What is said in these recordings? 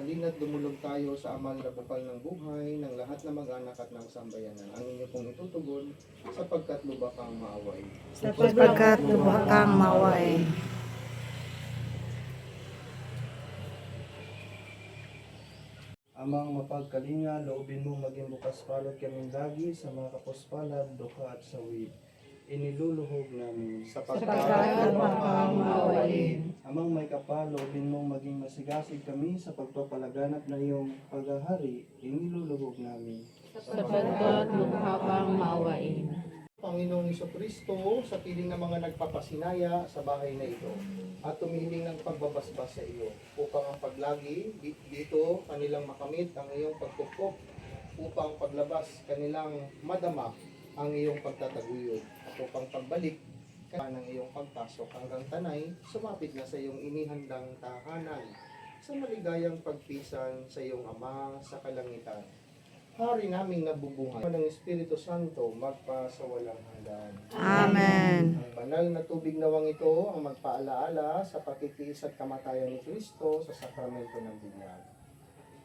Halina't dumulog tayo sa amal na bukal ng buhay ng lahat na mag-anak at ng sambayanan. Ang inyo pong itutugon sapagkat lubak kang maawain. Sapagkat lubha kang maawain. Amang mapagkalinga, loobin mong maging bukas palad kaming lagi sa mga kapuspalad, duka at sawi. Iniluluhog namin Sapagkat lubha kang maawain. Amang may kapal, loobin mong maging masigasig kami sa pagpapalaganap na iyong paghahari. Iniluluhog namin Sapagkat lubha kang maawain. Panginoong Jesucristo, sa piling ng mga nagpapasinaya sa bahay na ito at tumiling ng pagbabasbas sa iyo upang ang paglagi dito kanilang makamit ang iyong pagpupok upang paglabas kanilang madama ang iyong pagtataguyod at upang pagbalik ng iyong pagpasok hanggang tanay sumapit na sa iyong inihandang tahanan sa maligayang pagpisan sa iyong Ama sa kalangitan. Hari naming nabubungan ng Espiritu Santo magpasawalang hanggan. Amen. Ang banal na tubig nawang ito ang magpaalaala sa pagtitiis at kamatayan ni Kristo sa sakramento ng binyag.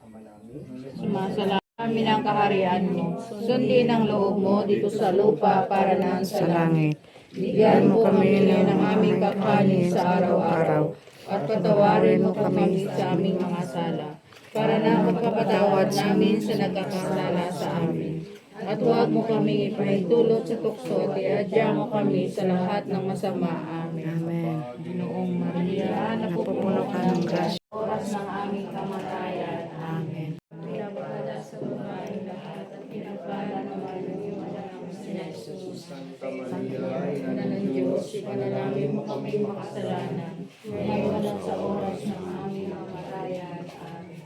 Ama namin, Sumasalamin namin ang kaharian mo. Sundin ang loob mo dito sa lupa para nang sa langit. Bigyan mo kami ng aming kakanin sa araw-araw at patawarin mo kami sa aming mga sala para na magkapatawad namin sa nagkakasala sa amin. At huwag mo kami ipahintulot sa tukso, iadya mo kami sa lahat ng masama. Amen. Amen. Ginoong Maria, napupuno ka ng grasya. Oras ng aming kamatayan. Amen. Pinabagala sa babae lahat at pinagpala naman ng iyong anak na Jesus. Santa Maria, Ina ng Diyos, ipanalangin mo kami makasalanan, ngayon at sa oras ng aming kamatayan. Amen.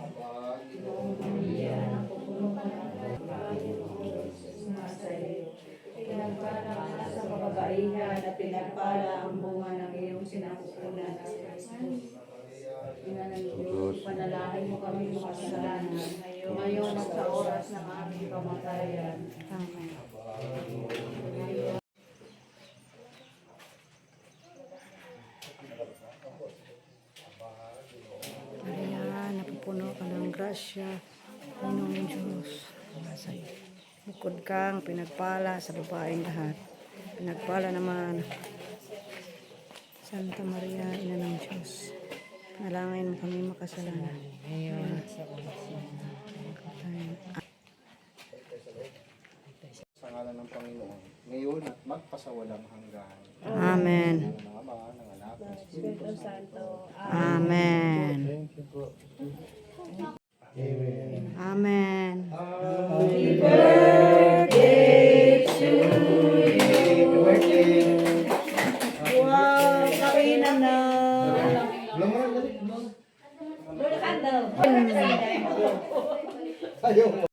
Ginoong Maria, napupuno ka ng grasya, sa iyo. Pinagpala ka sa kababaihan at pinagpala ang bunga ng iyong sinapupunan sa Kristus. Ina ng Diyos, ipanalangin mo kami makasalanan, ngayon at sa oras ng aming kamatayan. Amen. Maria, napupuno ka ng grasya, Panginoong Diyos, nasa iyo. Bukod kang pinagpala sa babaeng lahat. Pinagpala naman Santa Maria, Ina ng Diyos. Panalangin mo kami makasalanan. Ngayon sa oras ng kamatayan. sa ngalan ng Panginoon, ngayon at magpasawalang hanggan. Amen. Ng Ama, ng Anak, ng Espiritu Santo. Amen. Thank you po. Amen. Happy birthday to you. Wow, kainan na. Laman, dali. Ayaw mo.